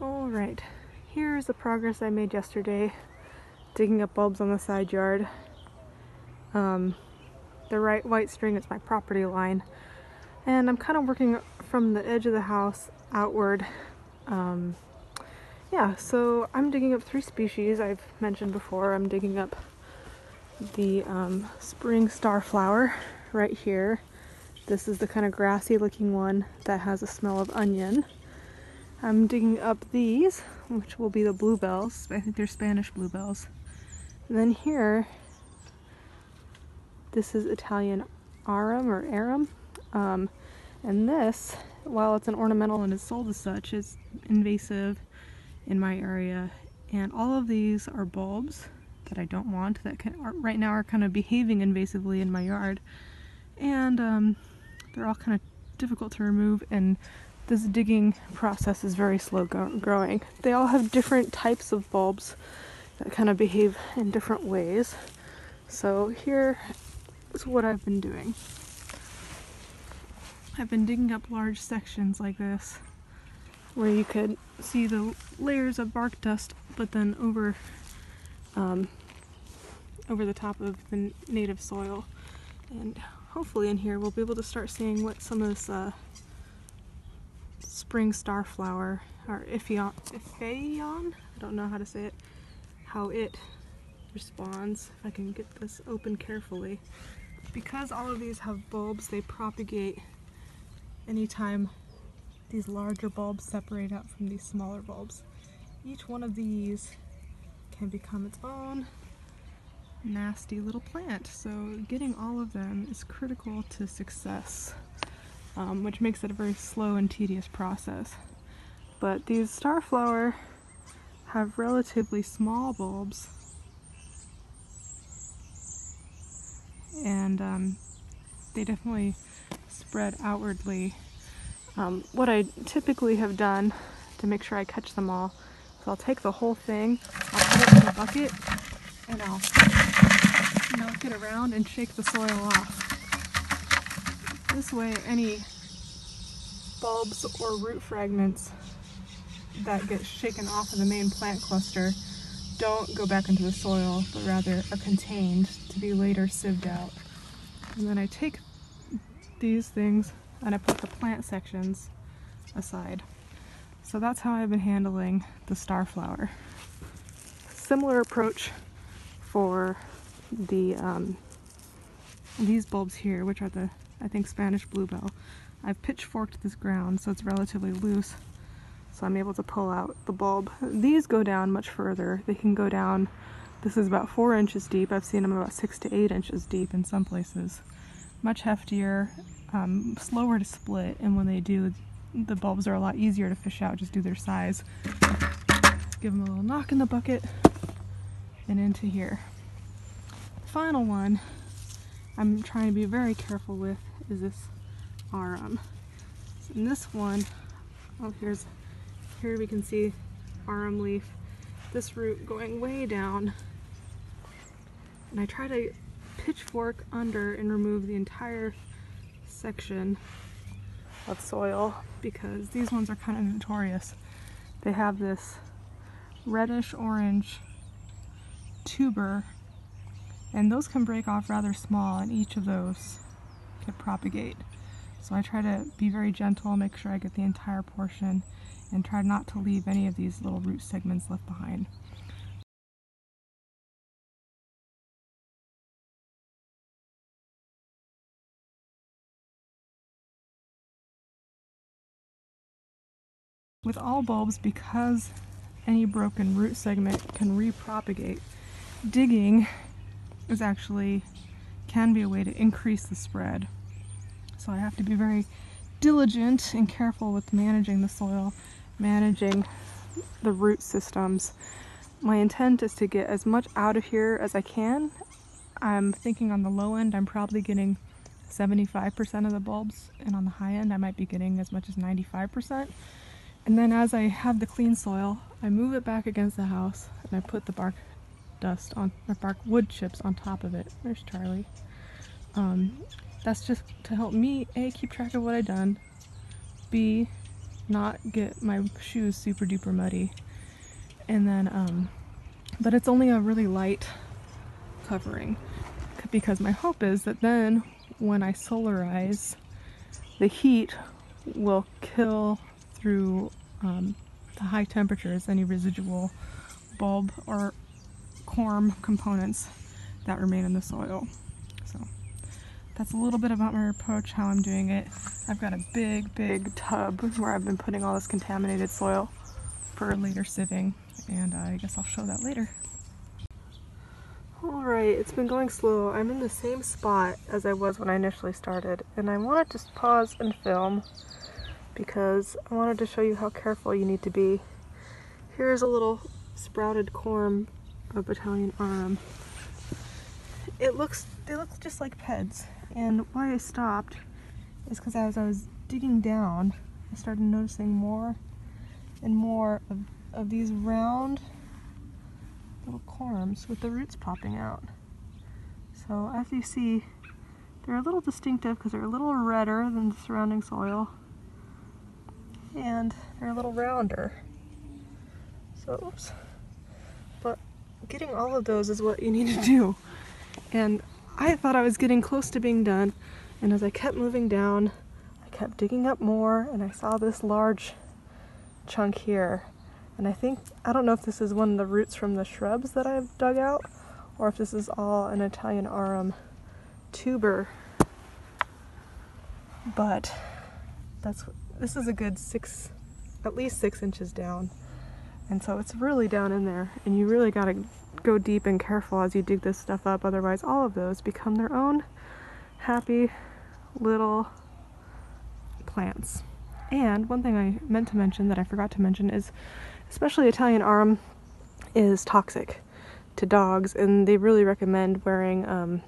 Alright, here's the progress I made yesterday, digging up bulbs on the side yard. The white string is my property line, and I'm kind of working from the edge of the house outward. Yeah, so I'm digging up 3 species I've mentioned before. I'm digging up the spring starflower right here. This is the kind of grassy looking one that has a smell of onion. I'm digging up these, which will be the bluebells. I think they're Spanish bluebells. And then here, this is Italian arum. And this, while it's an ornamental and is sold as such, is invasive in my area. And all of these are bulbs that I don't want, that right now are kind of behaving invasively in my yard. And they're all kind of difficult to remove, and this digging process is very slow growing. They all have different types of bulbs that kind of behave in different ways. So here is what I've been doing. I've been digging up large sections like this, where you could see the layers of bark dust, but then over the top of the native soil. And hopefully in here we'll be able to start seeing what some of this spring starflower, or Iphaeon, I don't know how to say it, how it responds. If I can get this open carefully. Because all of these have bulbs, they propagate anytime these larger bulbs separate out from these smaller bulbs. Each one of these can become its own nasty little plant, so getting all of them is critical to success, which makes it a very slow and tedious process. But these starflower have relatively small bulbs, and they definitely spread outwardly. What I typically have done to make sure I catch them all is I'll take the whole thing, I'll put it in a bucket, and I'll knock it around and shake the soil off. This way any bulbs or root fragments that get shaken off of the main plant cluster don't go back into the soil, but rather are contained to be later sieved out. And then I take these things and I put the plant sections aside. So that's how I've been handling the starflower. Similar approach for the these bulbs here, which are the, I think, Spanish bluebell. I've pitchforked this ground so it's relatively loose, so I'm able to pull out the bulb. These go down much further. They can go down, this is about 4 inches deep. I've seen them about 6 to 8 inches deep in some places. Much heftier, slower to split, and when they do, the bulbs are a lot easier to fish out just due to their size. Give them a little knock in the bucket and into here. The final one I'm trying to be very careful with is this arum. And this one, oh, here we can see arum leaf, this root going way down, and I try to pitchfork under and remove the entire section of soil, because these ones are kind of notorious. They have this reddish orange tuber, and those can break off rather small, and each of those can propagate. So I try to be very gentle, make sure I get the entire portion, and try not to leave any of these little root segments left behind. With all bulbs, because any broken root segment can repropagate, digging is actually can be a way to increase the spread. So I have to be very diligent and careful with managing the soil, managing the root systems. My intent is to get as much out of here as I can. I'm thinking on the low end I'm probably getting 75% of the bulbs, and on the high end I might be getting as much as 95%. And then as I have the clean soil, I move it back against the house and I put the bark dust on, or bark wood chips on top of it. There's Charlie. That's just to help me, A, keep track of what I've done, B, not get my shoes super duper muddy. And then, but it's only a really light covering, because my hope is that then when I solarize, the heat will kill through the high temperatures any residual bulb or corm components that remain in the soil. So that's a little bit about my approach, how I'm doing it. I've got a big tub where I've been putting all this contaminated soil for later sieving, and I guess I'll show that later. Alright, it's been going slow. I'm in the same spot as I was when I initially started, and I wanted to pause and film because I wanted to show you how careful you need to be. Here's a little sprouted corm of Italian arum. They look just like peds, and why I stopped is because as I was digging down, I started noticing more and more of these round little corms with the roots popping out. So as you see, they're a little distinctive because they're a little redder than the surrounding soil, and they're a little rounder. So, oops. But getting all of those is what you need to do. And I thought I was getting close to being done, and as I kept moving down, I kept digging up more, and I saw this large chunk here. And I don't know if this is one of the roots from the shrubs that I've dug out, or if this is all an Italian arum tuber. But this is a good at least 6 inches down. And so it's really down in there, and you really gotta go deep and careful as you dig this stuff up, otherwise all of those become their own happy little plants. And one thing I meant to mention that I forgot to mention is, especially Italian arum is toxic to dogs, and they really recommend wearing,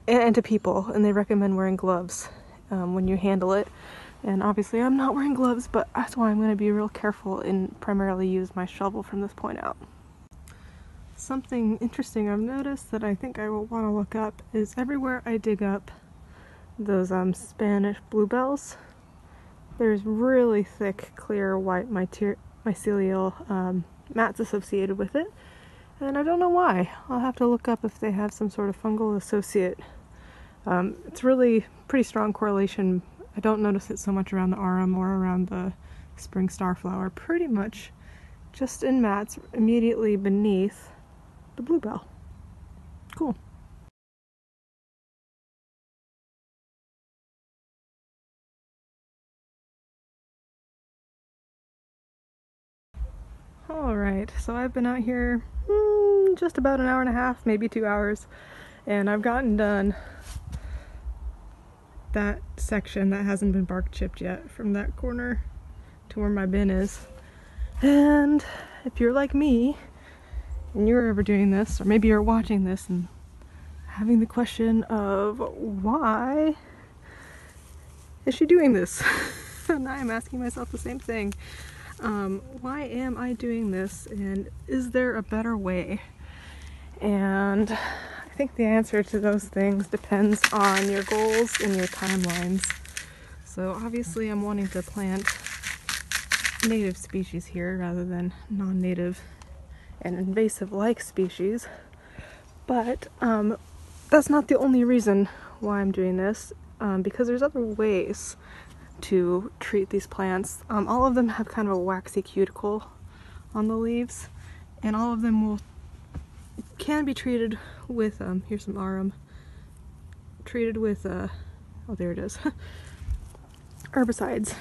and to people, and they recommend wearing gloves when you handle it. And obviously I'm not wearing gloves, but that's why I'm going to be real careful and primarily use my shovel from this point out. Something interesting I've noticed that I think I will want to look up is everywhere I dig up those Spanish bluebells, there's really thick, clear, white mycelial mats associated with it, and I don't know why. I'll have to look up if they have some sort of fungal associate. It's really pretty strong correlation. I don't notice it so much around the arum or around the spring starflower, pretty much just in mats immediately beneath the bluebell. Cool. Alright, so I've been out here just about an hour and a half, maybe 2 hours, and I've gotten done that section that hasn't been bark chipped yet, from that corner to where my bin is. And if you're like me and you're ever doing this, or maybe you're watching this and having the question of why is she doing this? And I am asking myself the same thing. Why am I doing this, and is there a better way? And I think the answer to those things depends on your goals and your timelines. So obviously I'm wanting to plant native species here rather than non-native and invasive-like species, but that's not the only reason why I'm doing this, because there's other ways to treat these plants. All of them have kind of a waxy cuticle on the leaves, and all of them can be treated with, here's some arum, treated with, oh there it is, herbicides,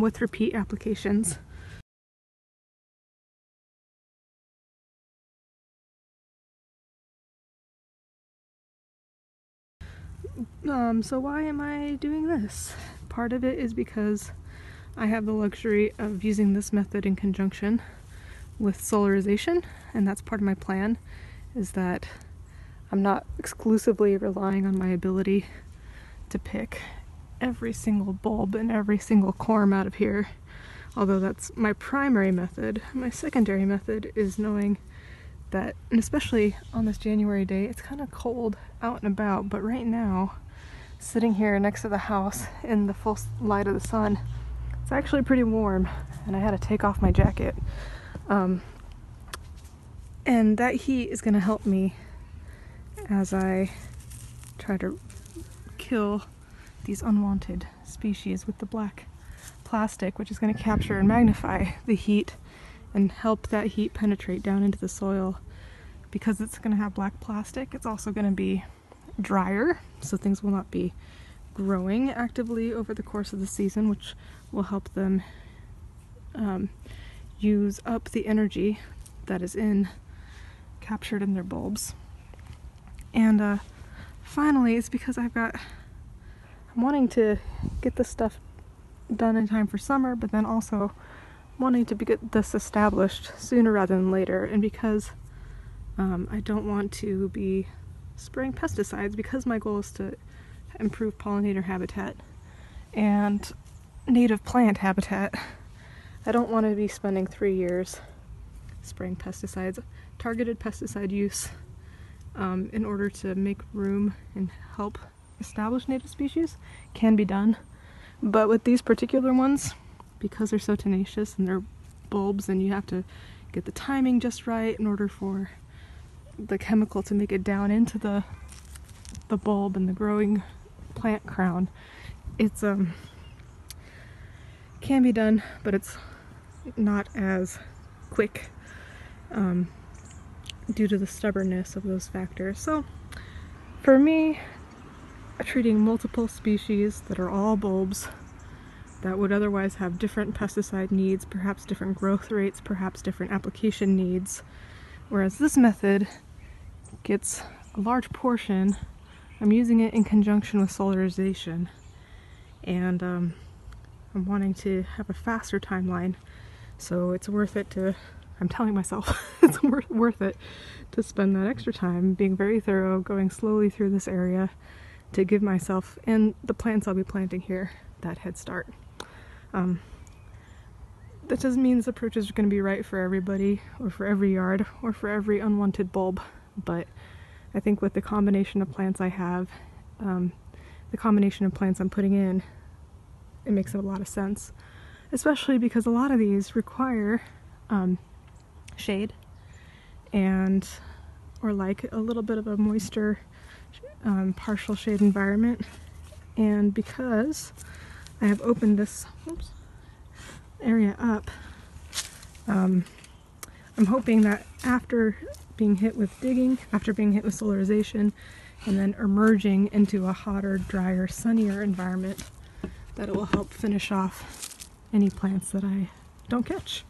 with repeat applications. So why am I doing this? Part of it is because I have the luxury of using this method in conjunction with solarization, and that's part of my plan, is that I'm not exclusively relying on my ability to pick every single bulb and every single corm out of here, although that's my primary method. My secondary method is knowing that, and especially on this January day, it's kind of cold out and about, but right now, sitting here next to the house in the full light of the sun, It's actually pretty warm, and I had to take off my jacket. And that heat is going to help me as I try to kill these unwanted species with the black plastic, which is going to capture and magnify the heat and help that heat penetrate down into the soil. Because it's going to have black plastic, it's also going to be drier, so things will not be growing actively over the course of the season, which will help them use up the energy that is captured in their bulbs. And finally, it's because I'm wanting to get this stuff done in time for summer, but then also wanting to get this established sooner rather than later, and because I don't want to be spraying pesticides, because my goal is to improve pollinator habitat and native plant habitat. I don't want to be spending 3 years spraying pesticides. Targeted pesticide use in order to make room and help establish native species can be done, but with these particular ones, because they're so tenacious and they're bulbs, and you have to get the timing just right in order for the chemical to make it down into the bulb and the growing plant crown. It's can be done, but it's not as quick due to the stubbornness of those factors. So for me, treating multiple species that are all bulbs that would otherwise have different pesticide needs, perhaps different growth rates, perhaps different application needs, whereas this method gets a large portion. I'm using it in conjunction with solarization, and I'm wanting to have a faster timeline, so it's worth it to, I'm telling myself it's worth it to spend that extra time being very thorough, going slowly through this area to give myself and the plants I'll be planting here that head start. That doesn't mean this approach is going to be right for everybody, or for every yard, or for every unwanted bulb, but I think with the combination of plants I have, the combination of plants I'm putting in, it makes a lot of sense. Especially because a lot of these require shade, and or like a little bit of a moisture, partial shade environment. And because I have opened this area up, I'm hoping that after being hit with digging, after being hit with solarization, and then emerging into a hotter, drier, sunnier environment, that it will help finish off any plants that I don't catch.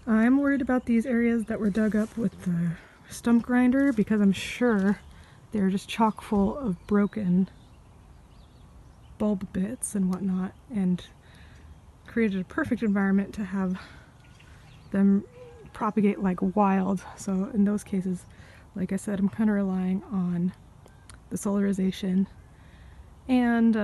I'm worried about these areas that were dug up with the stump grinder, because I'm sure they're just chock full of broken bulb bits and whatnot, and created a perfect environment to have them propagate like wild. So in those cases, like I said, I'm kind of relying on the solarization and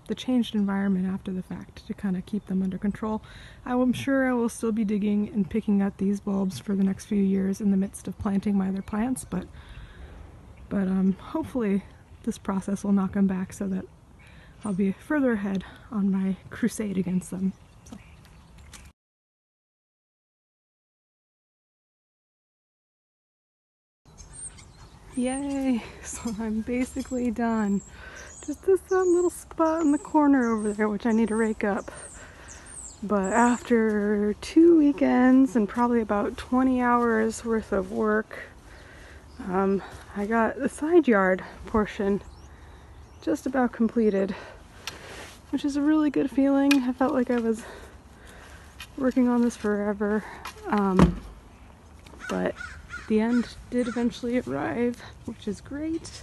the changed environment after the fact to kind of keep them under control. I'm sure I will still be digging and picking at these bulbs for the next few years in the midst of planting my other plants, but hopefully this process will knock them back so that I'll be further ahead on my crusade against them. So. Yay! So I'm basically done. Just this little spot in the corner over there, which I need to rake up. But after 2 weekends and probably about 20 hours worth of work, I got the side yard portion just about completed, which is a really good feeling. I felt like I was working on this forever, but the end did eventually arrive, which is great.